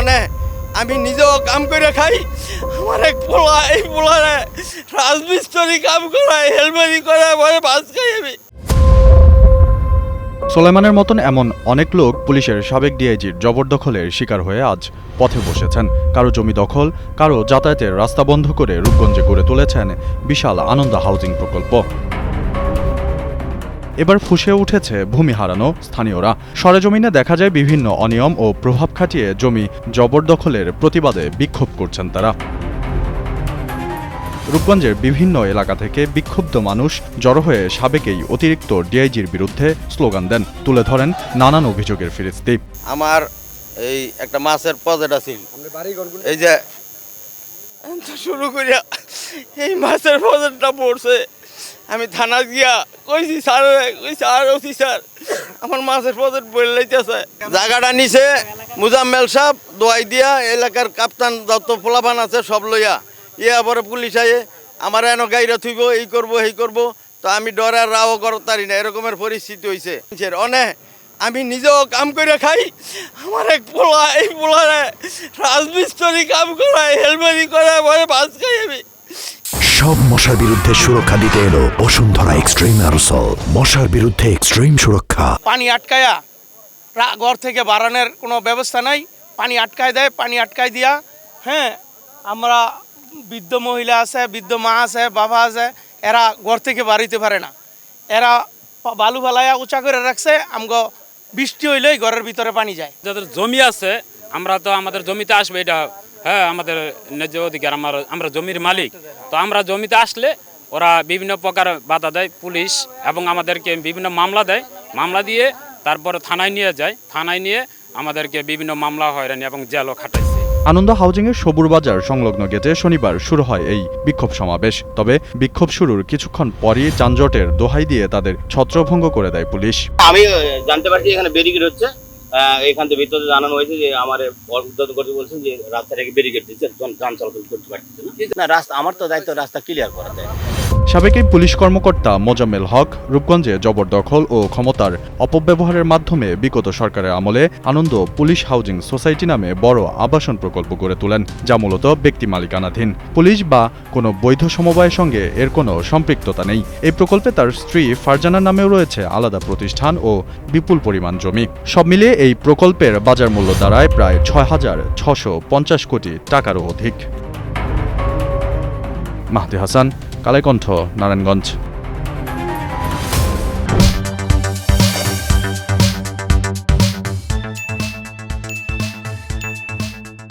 অনেক আমি নিজেও কাম করে খাই। আমার এক পোলা, এই পোলারে রাজমিস্ত্রি কাম করায়, হেলমেরি করে বলে ভাত খাই আমি। সোলাইমানের মতন এমন অনেক লোক পুলিশের সাবেক ডিআইজির জবরদখলের শিকার হয়ে আজ পথে বসেছেন। কারো জমি দখল, কারো যাতায়াতের রাস্তা বন্ধ করে রূপগঞ্জে গড়ে তুলেছেন বিশাল আনন্দ হাউজিং প্রকল্প। এবার ফুঁসে উঠেছে ভূমি হারানো স্থানীয়রা। সরেজমিনে দেখা যায় বিভিন্ন অনিয়ম ও প্রভাব খাটিয়ে জমি জবরদখলের প্রতিবাদে বিক্ষোভ করছেন তারা। রূপগঞ্জের বিভিন্ন এলাকা থেকে বিক্ষুব্ধ মানুষ জড়ো হয়ে সাবেক এই অতিরিক্ত ডিআইজির বিরুদ্ধে স্লোগান দেন, তুলে ধরেন নানান অভিযোগের ফিরিস্তি। আমার এই একটা মাছের প্রজেক্ট আছে, এই যে শুরু করিয়া এই মাছের প্রজেক্টটা পড়ছে। আমি থানা গিয়া কইছি স্যার, কইছি আর ওসি স্যার আমার মাছের প্রজেক্ট বলে লাইতেছে। জায়গাটা নিছে মুজাম্মেল সাহেব দোয়াই দিয়া, এলাকার কাপ্তান যত পোলাপান আছে সব লইয়া পরে পুলিশ আয়ে আমার এনে গাইরা থুইব, এই করবো এই করবো। তো আমি ডরার রাও করতারি না, এরকমের পরিস্থিতি হয়েছে অনেক। আমি নিজেও কাম করে খাই। আমার এক পোলা, এই পোলারে রাজমিস্ত্রি কাম করায়, হেলমেরি করে বলে ভাত খাই আমি। সব মশার বিরুদ্ধে সুরক্ষা দিতে এলো বসুন্ধরা এক্সট্রিম অ্যারোসল। মশার বিরুদ্ধে এক্সট্রিম সুরক্ষা। পানি আটকায়া ঘর থেকে বাড়ানোর কোনো ব্যবস্থা নাই, পানি আটকায় দেয়। পানি আটকায় দিয়া আমরা বৃদ্ধ মহিলা আছে, বৃদ্ধ মা আছে, বাবা আছে, এরা ঘর থেকে বাড়িতে পারে না। এরা বালু ফালাইয়া উঁচা করে রাখছে, আমগো বৃষ্টি হইলেই ঘরের ভিতরে পানি যায়। যাদের জমি আছে আমরা তো আমাদের জমিতে আসবে, এটা আমাদের ন্যায্য অধিকার। আমরা জমির মালিক, তো আমরা জমিতে আসলে ওরা বিভিন্ন প্রকার বাধা দেয় পুলিশ, এবং আমাদেরকে বিভিন্ন মামলা দেয়। মামলা দিয়ে তারপরে থানায় নিয়ে যায়, থানায় নিয়ে আমাদেরকে বিভিন্ন মামলা হয়রানি এবং জেলও খাটাইছে। আনন্দ হাউজিংয়ের সবুর বাজার সংলগ্ন গেটে শনিবার শুরু হয় এই বিক্ষোভ সমাবেশ। তবে বিক্ষোভ শুরুর কিছুক্ষণ পরই যানজটের দোহাই দিয়ে তাদের ছত্রভঙ্গ করে দেয় পুলিশ। আমি জানতে পারছি এখানে ব্যারিকেড হচ্ছে, এখান থেকে ভিতরে জানানো হয়েছে যে আমার উদ্বোধন করতে বলছেন যে রাস্তাটাকে ব্যারিকেড দিচ্ছে, যান চলাচল করতে পারতেছে না। রাস্তা আমার তো দায়িত্ব রাস্তা ক্লিয়ার করা দেয়। সাবেক এই পুলিশ কর্মকর্তা মোজাম্মেল হক রূপগঞ্জে জবরদখল ও ক্ষমতার অপব্যবহারের মাধ্যমে বিগত সরকারের আমলে আনন্দ পুলিশ হাউজিং সোসাইটি নামে বড় আবাসন প্রকল্প গড়ে তোলেন, যা মূলত ব্যক্তি মালিকানাধীন। পুলিশ বা কোনো বৈধ সমবায়ের সঙ্গে এর কোনো সম্পৃক্ততা নেই। এই প্রকল্পে তার স্ত্রী ফারজানার নামেও রয়েছে আলাদা প্রতিষ্ঠান ও বিপুল পরিমাণ জমি। সব মিলিয়ে এই প্রকল্পের বাজার মূল্য দাঁড়ায় প্রায় ৬,৬৫০ কোটি টাকারও অধিক। মাহদি হাসান, কালের কণ্ঠ, নারায়ণগঞ্জ।